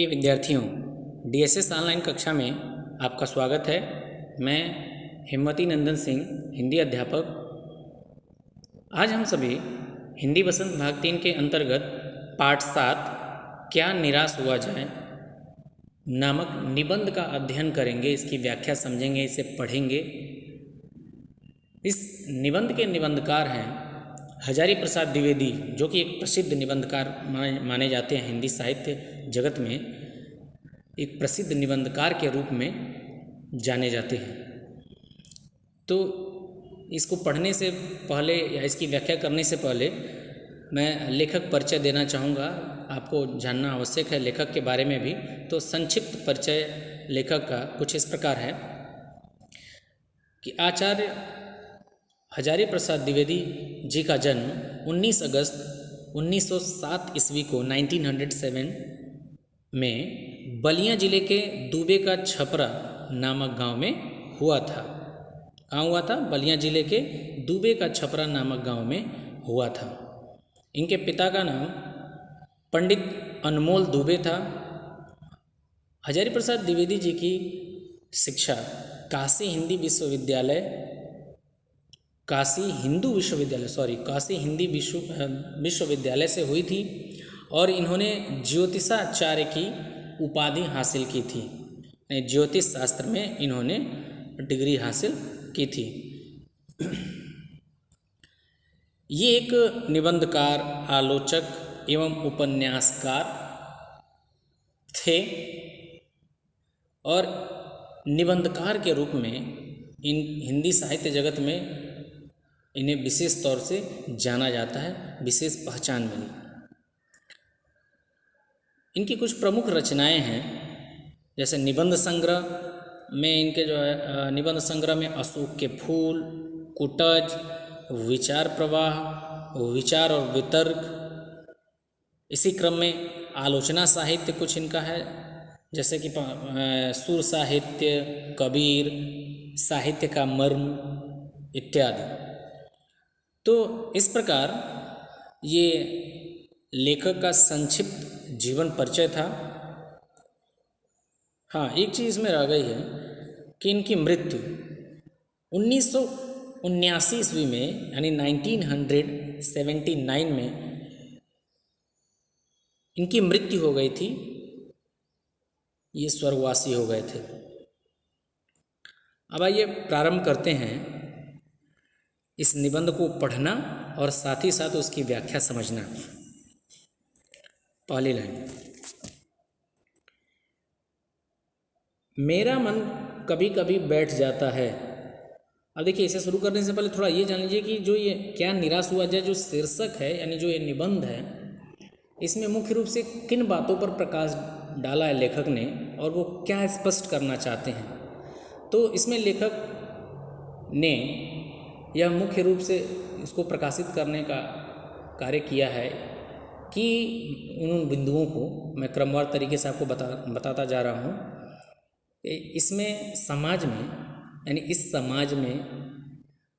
विद्यार्थियों, DSS online कक्षा में आपका स्वागत है। मैं हिम्मती नंदन सिंह, हिंदी अध्यापक। आज हम सभी हिंदी बसंत भाग 3 के अंतर्गत पाठ 7 क्या निराश हुआ जाए नामक निबंध का अध्ययन करेंगे। इसकी व्याख्या समझेंगे, इसे पढ़ेंगे। इस निबंध के निबंधकार हैं हजारी प्रसाद द्विवेदी, जो कि एक प्रसिद्ध निबंधकार माने जाते हैं। हिंदी साहित्य जगत में एक प्रसिद्ध निबंधकार के रूप में जाने जाते हैं। तो इसको पढ़ने से पहले या इसकी व्याख्या करने से पहले मैं लेखक परिचय देना चाहूँगा। आपको जानना आवश्यक है लेखक के बारे में भी। तो संक्षिप्त परिचय लेखक का कुछ इस प्रकार है कि आचार्य हजारी प्रसाद द्विवेदी जी का जन्म 19 अगस्त 1907 ईस्वी को 1907 में बलिया जिले के दूबे का छपरा नामक गांव में हुआ था। कहाँ हुआ था? बलिया जिले के दूबे का छपरा नामक गांव में हुआ था। इनके पिता का नाम पंडित अनमोल दूबे था। हजारी प्रसाद द्विवेदी जी की शिक्षा काशी हिंदी विश्वविद्यालय से हुई थी और इन्होंने ज्योतिषाचार्य की उपाधि हासिल की थी। ज्योतिष शास्त्र में इन्होंने डिग्री हासिल की थी। ये एक निबंधकार, आलोचक एवं उपन्यासकार थे और निबंधकार के रूप में इन हिंदी साहित्य जगत में इन्हें विशेष तौर से जाना जाता है, विशेष पहचान मिली। इनकी कुछ प्रमुख रचनाएं हैं, जैसे निबंध संग्रह में इनके निबंध संग्रह में अशोक के फूल, कुटज, विचार प्रवाह, विचार और वितर्क। इसी क्रम में आलोचना साहित्य कुछ इनका है, जैसे कि सुर साहित्य, कबीर, साहित्य का मर्म इत्यादि। तो इस प्रकार ये लेखक का संक्षिप्त जीवन परिचय था। हाँ, एक चीज़ इसमें रह गई है कि इनकी मृत्यु 1979 ईस्वी में यानी 1979 में इनकी मृत्यु हो गई थी। ये स्वर्गवासी हो गए थे। अब आइए प्रारंभ करते हैं इस निबंध को पढ़ना और साथ ही साथ उसकी व्याख्या समझना। पहली लाइन, मेरा मन कभी कभी बैठ जाता है। अब देखिए, इसे शुरू करने से पहले थोड़ा ये जान लीजिए कि जो ये क्या निराश हुआ जाए, जो शीर्षक है यानी जो ये निबंध है, इसमें मुख्य रूप से किन बातों पर प्रकाश डाला है लेखक ने और वो क्या स्पष्ट करना चाहते हैं। तो इसमें लेखक ने यह मुख्य रूप से इसको प्रकाशित करने का कार्य किया है कि उन बिंदुओं को मैं क्रमवार तरीके से आपको बताता जा रहा हूँ। इसमें समाज में यानी इस समाज में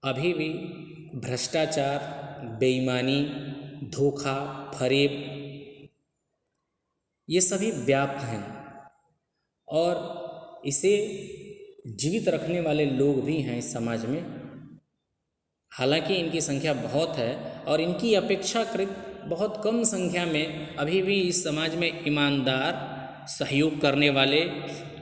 अभी भी भ्रष्टाचार, बेईमानी, धोखा, फरेब ये सभी व्याप्त हैं और इसे जीवित रखने वाले लोग भी हैं इस समाज में। हालांकि इनकी संख्या बहुत है और इनकी अपेक्षाकृत बहुत कम संख्या में अभी भी इस समाज में ईमानदार, सहयोग करने वाले,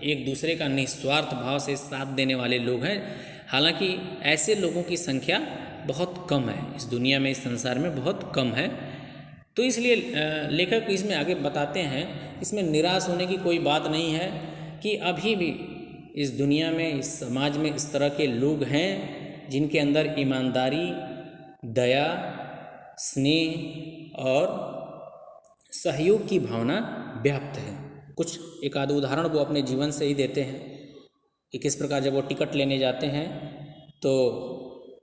एक दूसरे का निस्वार्थ भाव से साथ देने वाले लोग हैं। हालांकि ऐसे लोगों की संख्या बहुत कम है इस दुनिया में, इस संसार में बहुत कम है। तो इसलिए लेखक इसमें आगे बताते हैं, इसमें निराश होने की कोई बात नहीं है कि अभी भी इस दुनिया में, इस समाज में इस तरह के लोग हैं जिनके अंदर ईमानदारी, दया, स्नेह और सहयोग की भावना व्याप्त है। कुछ एक आध उदाहरण वो अपने जीवन से ही देते हैं कि किस प्रकार जब वो टिकट लेने जाते हैं तो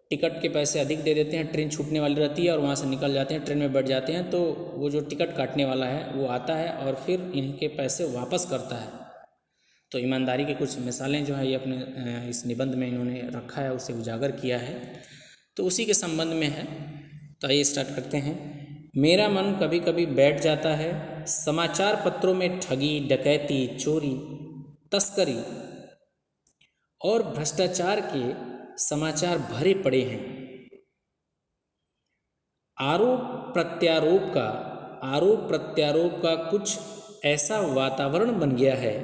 टिकट के पैसे अधिक दे देते हैं, ट्रेन छूटने वाली रहती है और वहाँ से निकल जाते हैं, ट्रेन में बैठ जाते हैं। तो वो जो टिकट काटने वाला है वो आता है और फिर इनके पैसे वापस करता है। तो ईमानदारी के कुछ मिसालें जो है ये अपने इस निबंध में इन्होंने रखा है, उसे उजागर किया है। तो उसी के संबंध में है। तो आइए स्टार्ट करते हैं। मेरा मन कभी कभी बैठ जाता है। समाचार पत्रों में ठगी, डकैती, चोरी, तस्करी और भ्रष्टाचार के समाचार भरे पड़े हैं। आरोप प्रत्यारोप का कुछ ऐसा वातावरण बन गया है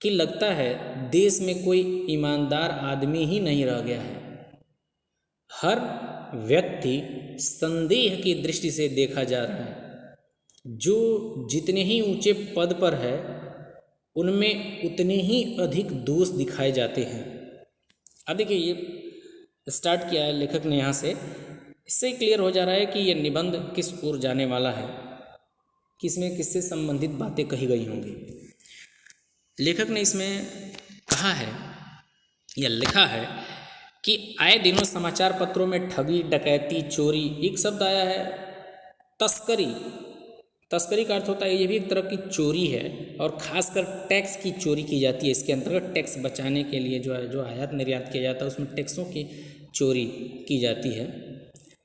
कि लगता है देश में कोई ईमानदार आदमी ही नहीं रह गया है। हर व्यक्ति संदेह की दृष्टि से देखा जा रहा है। जो जितने ही ऊंचे पद पर है उनमें उतने ही अधिक दोष दिखाए जाते हैं। अब देखिए, ये स्टार्ट किया है लेखक ने यहाँ से। इससे क्लियर हो जा रहा है कि ये निबंध किस ओर जाने वाला है, किसमें किससे संबंधित बातें कही गई होंगी। लेखक ने इसमें कहा है या लिखा है कि आए दिनों समाचार पत्रों में ठगी, डकैती, चोरी, एक शब्द आया है तस्करी। तस्करी का अर्थ होता है, ये भी एक तरह की चोरी है और ख़ासकर टैक्स की चोरी की जाती है। इसके अंतर्गत टैक्स बचाने के लिए जो आयात निर्यात किया जाता है उसमें टैक्सों की चोरी की जाती है।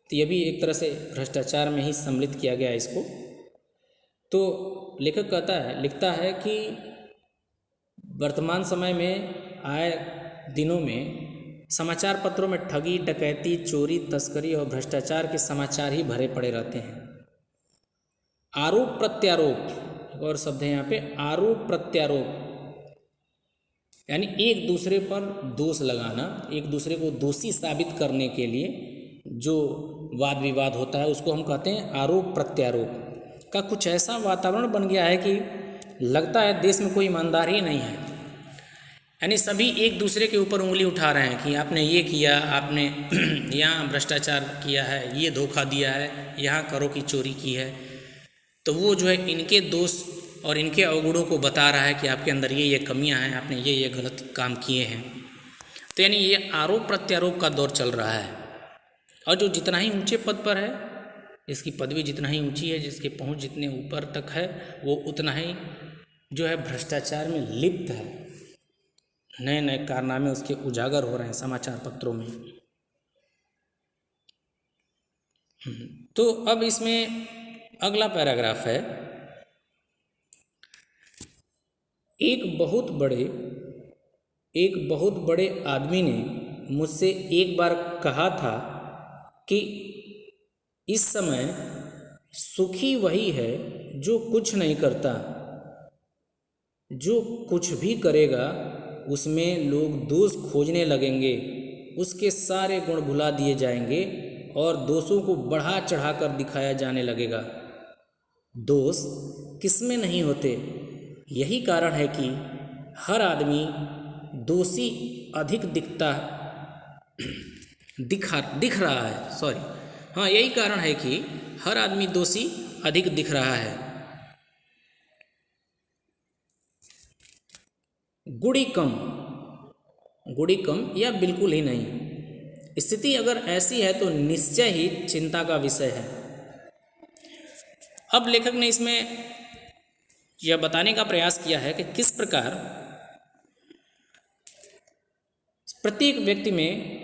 तो ये भी एक तरह से भ्रष्टाचार में ही सम्मिलित किया गया है इसको। तो लेखक लिखता है कि वर्तमान समय में आए दिनों में समाचार पत्रों में ठगी, डकैती, चोरी, तस्करी और भ्रष्टाचार के समाचार ही भरे पड़े रहते हैं। आरोप प्रत्यारोप, एक और शब्द है यहाँ पे, आरोप प्रत्यारोप, यानी एक दूसरे पर दोष लगाना, एक दूसरे को दोषी साबित करने के लिए जो वाद विवाद होता है उसको हम कहते हैं आरोप प्रत्यारोप का कुछ ऐसा वातावरण बन गया है कि लगता है देश में कोई ईमानदार ही नहीं है। यानी सभी एक दूसरे के ऊपर उंगली उठा रहे हैं कि आपने ये किया, आपने यहाँ भ्रष्टाचार किया है, ये धोखा दिया है, यहाँ करों की चोरी की है। तो वो जो है इनके दोष और इनके अवगुणों को बता रहा है कि आपके अंदर ये कमियां हैं, आपने ये गलत काम किए हैं। तो यानी ये आरोप प्रत्यारोप का दौर चल रहा है। और जो जितना ही ऊंचे पद पर है, इसकी पदवी जितना ही ऊंची है, जिसकी पहुंच जितने ऊपर तक है, वो उतना ही जो है भ्रष्टाचार में लिप्त है। नए नए कारनामे उसके उजागर हो रहे हैं समाचार पत्रों में। तो अब इसमें अगला पैराग्राफ है, एक बहुत बड़े आदमी ने मुझसे एक बार कहा था कि इस समय सुखी वही है जो कुछ नहीं करता, जो कुछ भी करेगा उसमें लोग दोष खोजने लगेंगे, उसके सारे गुण भुला दिए जाएंगे और दोषों को बढ़ा चढ़ाकर दिखाया जाने लगेगा। दोष किसमें नहीं होते, यही कारण है कि हर आदमी दोषी अधिक दिख रहा है। यही कारण है कि हर आदमी दोषी अधिक दिख रहा है। गुड़ी कम या बिल्कुल ही नहीं। स्थिति अगर ऐसी है तो निश्चय ही चिंता का विषय है। अब लेखक ने इसमें यह बताने का प्रयास किया है कि किस प्रकार प्रत्येक व्यक्ति में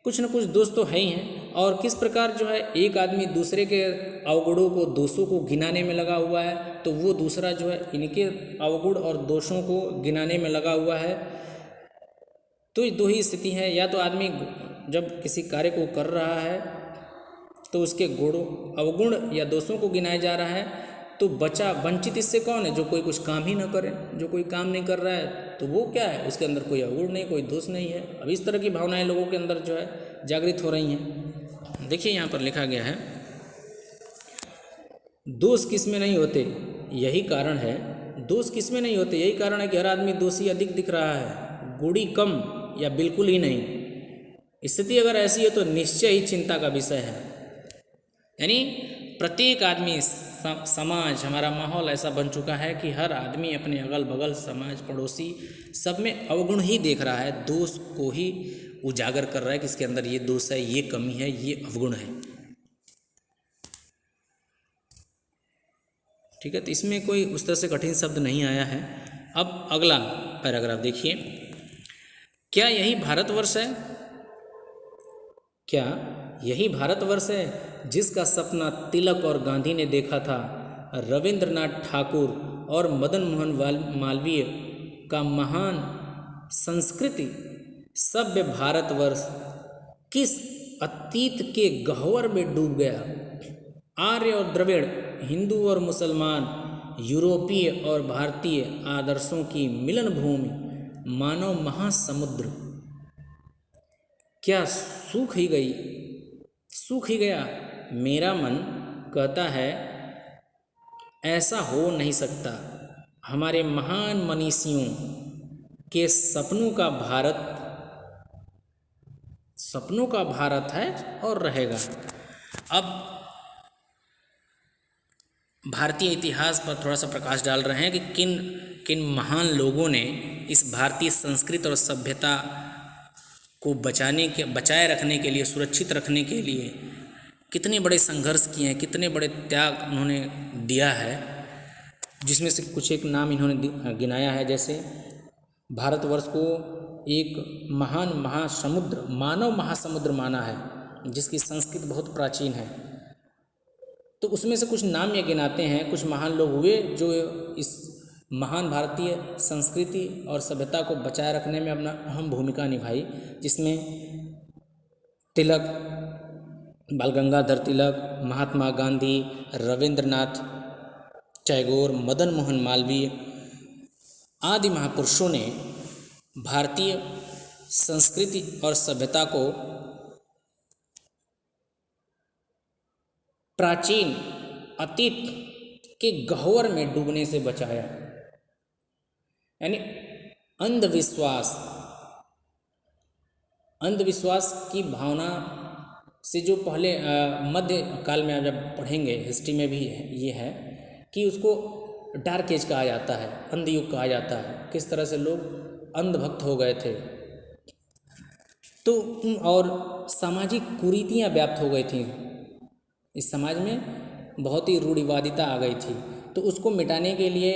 कुछ न कुछ दोष तो है ही हैं, और किस प्रकार जो है एक आदमी दूसरे के अवगुणों को, दोषों को गिनाने में लगा हुआ है, तो वो दूसरा जो है इनके अवगुण और दोषों को गिनाने में लगा हुआ है। तो ये दो ही स्थिति है, या तो आदमी जब किसी कार्य को कर रहा है तो उसके अवगुण या दोषों को गिनाया जा रहा है, तो वंचित इससे कौन है, जो कोई कुछ काम ही ना करे। जो कोई काम नहीं कर रहा है तो वो क्या है, उसके अंदर कोई अवगुण नहीं, कोई दोष नहीं है। अब इस तरह की भावनाएं लोगों के अंदर जो है जागृत हो रही हैं। देखिए यहाँ पर लिखा गया है, दोष किसमें नहीं होते, यही कारण है। दोष किसमें नहीं होते, यही कारण है कि हर आदमी दोषी अधिक दिख रहा है। गुड़ी कम या बिल्कुल ही नहीं। स्थिति अगर ऐसी है तो निश्चय ही चिंता का विषय है। यानी प्रत्येक आदमी, समाज, हमारा माहौल ऐसा बन चुका है कि हर आदमी अपने अगल बगल, समाज, पड़ोसी, सब में अवगुण ही देख रहा है, दोष को ही उजागर कर रहा है कि इसके अंदर ये दोष है, ये कमी है, ये अवगुण है। ठीक है, तो इसमें कोई उस तरह से कठिन शब्द नहीं आया है। अब अगला पैराग्राफ देखिए, क्या यही भारतवर्ष है? क्या यही भारतवर्ष है जिसका सपना तिलक और गांधी ने देखा था, रविंद्रनाथ ठाकुर और मदन मोहन मालवीय का महान संस्कृति सभ्य भारतवर्ष किस अतीत के गह्वर में डूब गया। आर्य और द्रविड़, हिंदू और मुसलमान, यूरोपीय और भारतीय आदर्शों की मिलन भूमि, मानव महासमुद्र क्या सूख ही गया। मेरा मन कहता है ऐसा हो नहीं सकता। हमारे महान मनीषियों के सपनों का भारत है और रहेगा। अब भारतीय इतिहास पर थोड़ा सा प्रकाश डाल रहे हैं कि किन किन महान लोगों ने इस भारतीय संस्कृति और सभ्यता को बचाए रखने के लिए, सुरक्षित रखने के लिए कितने बड़े संघर्ष किए हैं, कितने बड़े त्याग उन्होंने दिया है। जिसमें से कुछ एक नाम इन्होंने गिनाया है, जैसे भारतवर्ष को एक महान महासमुद्र, मानव महासमुद्र माना है, जिसकी संस्कृति बहुत प्राचीन है। तो उसमें से कुछ नाम ये गिनाते हैं, कुछ महान लोग हुए जो इस महान भारतीय संस्कृति और सभ्यता को बचाए रखने में अपना अहम भूमिका निभाई, जिसमें तिलक, बाल गंगाधर तिलक, महात्मा गांधी, रविंद्रनाथ टैगोर, मदन मोहन मालवीय आदि महापुरुषों ने भारतीय संस्कृति और सभ्यता को प्राचीन अतीत के गह्वर में डूबने से बचाया। यानी अंधविश्वास की भावना से जो पहले मध्य काल में जब पढ़ेंगे, हिस्ट्री में भी ये है कि उसको डार्क एज कहा जाता है, अंधयुग कहा जाता है। किस तरह से लोग अंधभक्त हो गए थे, तो और सामाजिक कुरीतियाँ व्याप्त हो गई थी, इस समाज में बहुत ही रूढ़िवादिता आ गई थी। तो उसको मिटाने के लिए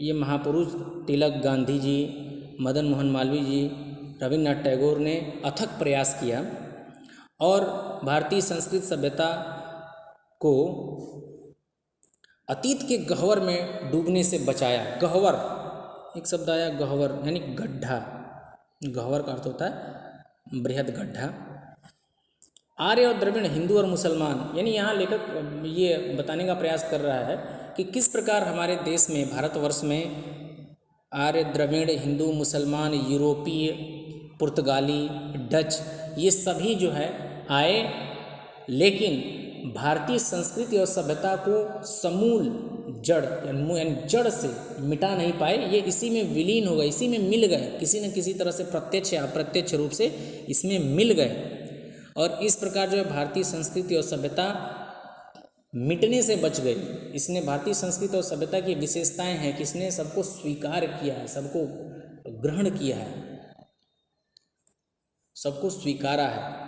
ये महापुरुष तिलक, गांधी जी, मदन मोहन मालवीय जी, रविन्द्रनाथ टैगोर ने अथक प्रयास किया और भारतीय संस्कृत सभ्यता को अतीत के गह्वर में डूबने से बचाया। गह्वर, एक शब्द आया गह्वर, यानी गड्ढा। गह्वर का अर्थ होता है बृहद गड्ढा। आर्य और द्रविड़, हिंदू और मुसलमान, यानी यहाँ लेखक ये बताने का प्रयास कर रहा है कि किस प्रकार हमारे देश में, भारतवर्ष में आर्य, द्रविड़, हिंदू, मुसलमान, यूरोपीय, पुर्तगाली, डच, ये सभी जो है आए, लेकिन भारतीय संस्कृति और सभ्यता को समूल जड़ यानी जड़ से मिटा नहीं पाए। ये इसी में विलीन हो गए, इसी में मिल गए, किसी न किसी तरह से प्रत्यक्ष या अप्रत्यक्ष रूप से इसमें मिल गए। और इस प्रकार जो है भारतीय संस्कृति और सभ्यता मिटने से बच गई। इसने भारतीय संस्कृति और सभ्यता की विशेषताएं हैं कि इसने सबको स्वीकार किया है, सबको ग्रहण किया है, सबको स्वीकारा है।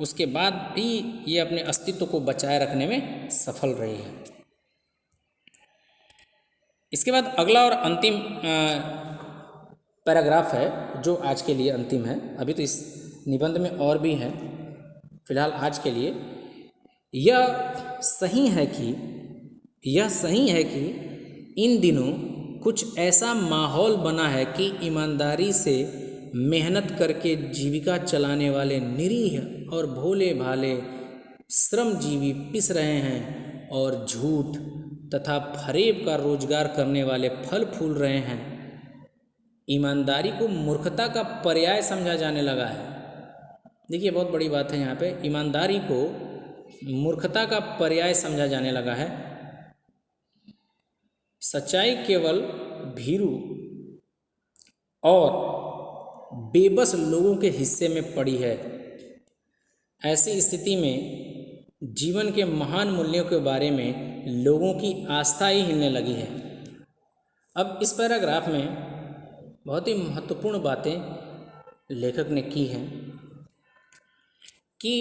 उसके बाद भी ये अपने अस्तित्व को बचाए रखने में सफल रही है। इसके बाद अगला और अंतिम पैराग्राफ है, जो आज के लिए अंतिम है। अभी तो इस निबंध में और भी है, फिलहाल आज के लिए यह सही है कि इन दिनों कुछ ऐसा माहौल बना है कि ईमानदारी से मेहनत करके जीविका चलाने वाले निरीह और भोले भाले श्रमजीवी पिस रहे हैं और झूठ तथा फरेब का रोजगार करने वाले फल फूल रहे हैं। ईमानदारी को मूर्खता का पर्याय समझा जाने लगा है। देखिए, बहुत बड़ी बात है यहाँ पे, ईमानदारी को मूर्खता का पर्याय समझा जाने लगा है। सच्चाई केवल भीरू और बेबस लोगों के हिस्से में पड़ी है। ऐसी स्थिति में जीवन के महान मूल्यों के बारे में लोगों की आस्था ही हिलने लगी है। अब इस पैराग्राफ में बहुत ही महत्वपूर्ण बातें लेखक ने की हैं कि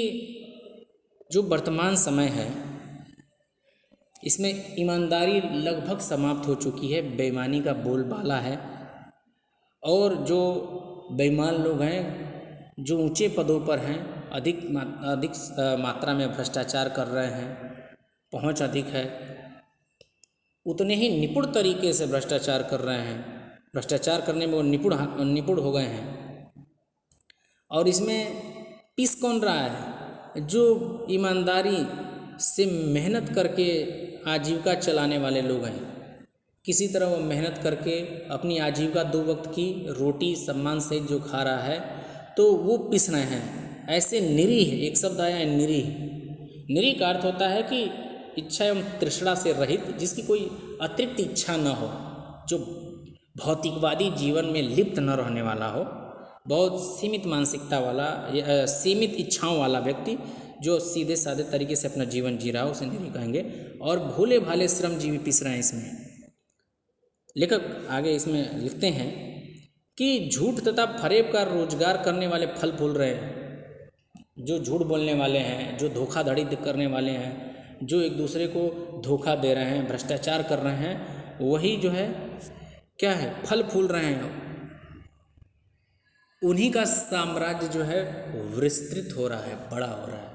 जो वर्तमान समय है इसमें ईमानदारी लगभग समाप्त हो चुकी है, बेईमानी का बोलबाला है, और जो बेईमान लोग हैं, जो ऊंचे पदों पर हैं, अधिक मात्रा में भ्रष्टाचार कर रहे हैं, पहुंच अधिक है, उतने ही निपुण तरीके से भ्रष्टाचार कर रहे हैं, भ्रष्टाचार करने में वो निपुण हो गए हैं। और इसमें पीस कौन रहा है? जो ईमानदारी से मेहनत करके आजीविका चलाने वाले लोग हैं, किसी तरह वो मेहनत करके अपनी आजीविका 2 वक्त की रोटी सम्मान से जो खा रहा है, तो वो पिस रहे हैं। ऐसे निरीह, एक शब्द आया है निरीह। निरीह का अर्थ होता है कि इच्छा एवं तृष्णा से रहित, जिसकी कोई अतिरिक्त इच्छा न हो, जो भौतिकवादी जीवन में लिप्त न रहने वाला हो, बहुत सीमित मानसिकता वाला, सीमित इच्छाओं वाला व्यक्ति जो सीधे साधे तरीके से अपना जीवन जी रहा हो, उसे निरीह कहेंगे। और भोले भाले श्रमजीवी पिस रहे हैं इसमें। लेखक आगे इसमें लिखते हैं कि झूठ तथा फरेब का रोजगार करने वाले फल फूल रहे हैं। जो झूठ बोलने वाले हैं, जो धोखाधड़ी करने वाले हैं, जो एक दूसरे को धोखा दे रहे हैं, भ्रष्टाचार कर रहे हैं, वही जो है क्या है, फल फूल रहे हैं। उन्हीं का साम्राज्य जो है विस्तृत हो रहा है, बड़ा हो रहा है।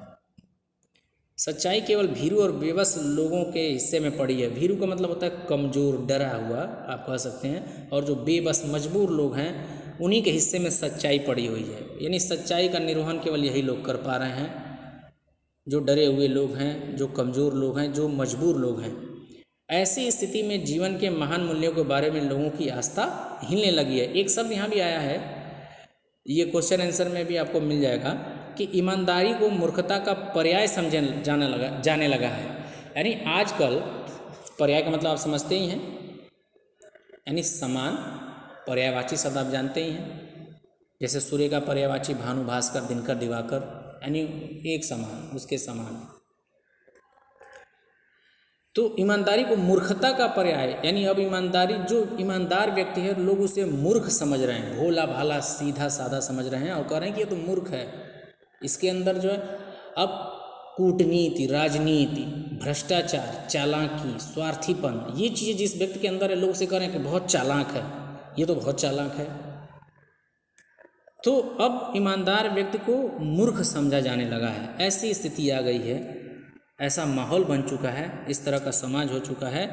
सच्चाई केवल भीरू और बेबस लोगों के हिस्से में पड़ी है। भीरू का मतलब होता है कमज़ोर, डरा हुआ, आप कह सकते हैं। और जो बेबस मजबूर लोग हैं, उन्हीं के हिस्से में सच्चाई पड़ी हुई है। यानी सच्चाई का निर्वहन केवल यही लोग कर पा रहे हैं, जो डरे हुए लोग हैं, जो कमज़ोर लोग हैं, जो मजबूर लोग हैं। ऐसी स्थिति में जीवन के महान मूल्यों के बारे में लोगों की आस्था हिलने लगी है। एक शब्द यहाँ भी आया है, ये क्वेश्चन आंसर में भी आपको मिल जाएगा, कि ईमानदारी को मूर्खता का पर्याय जाने लगा है। यानी आजकल, पर्याय का मतलब आप समझते ही हैं, यानी समान, पर्यायवाची शब्द आप जानते ही हैं। जैसे सूर्य का पर्यायवाची भानु, भास्कर, दिनकर, दिवाकर, यानी एक समान, उसके समान। तो ईमानदारी को मूर्खता का पर्याय, यानी अब ईमानदारी, जो ईमानदार व्यक्ति है, लोग उसे मूर्ख समझ रहे हैं, भोला भाला सीधा साधा समझ रहे हैं और कह रहे हैं कि ये तो मूर्ख है। इसके अंदर जो है अब कूटनीति, राजनीति, भ्रष्टाचार, चालाकी, स्वार्थीपन, ये चीज़ें जिस व्यक्ति के अंदर है, लोग उसे कह रहे हैं कि बहुत चालाक है, ये तो बहुत चालाक है। तो अब ईमानदार व्यक्ति को मूर्ख समझा जाने लगा है। ऐसी स्थिति आ गई है, ऐसा माहौल बन चुका है, इस तरह का समाज हो चुका है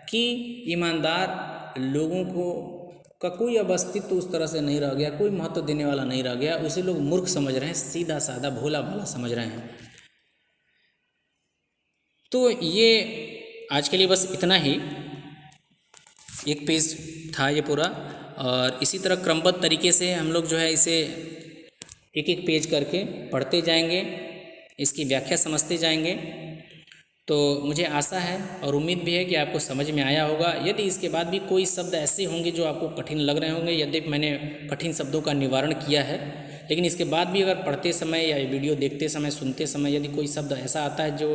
कि ईमानदार लोगों को का कोई अब अस्तित्व उस तरह से नहीं रह गया, कोई महत्व देने वाला नहीं रह गया। उसे लोग मूर्ख समझ रहे हैं, सीधा साधा भोला भाला समझ रहे हैं। तो ये आज के लिए बस इतना ही, एक पेज था ये पूरा, और इसी तरह क्रमबद्ध तरीके से हम लोग जो है इसे एक एक पेज करके पढ़ते जाएंगे, इसकी व्याख्या समझते जाएंगे। तो मुझे आशा है और उम्मीद भी है कि आपको समझ में आया होगा। यदि इसके बाद भी कोई शब्द ऐसे होंगे जो आपको कठिन लग रहे होंगे, यद्यपि मैंने कठिन शब्दों का निवारण किया है, लेकिन इसके बाद भी अगर पढ़ते समय या वीडियो देखते समय, सुनते समय यदि कोई शब्द ऐसा आता है जो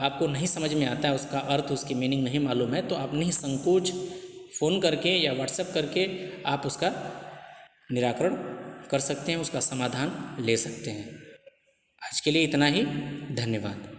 आपको नहीं समझ में आता है, उसका अर्थ, उसकी मीनिंग नहीं मालूम है, तो आप निसंकोच फ़ोन करके या व्हाट्सएप करके आप उसका निराकरण कर सकते हैं, उसका समाधान ले सकते हैं। आज के लिए इतना ही, धन्यवाद।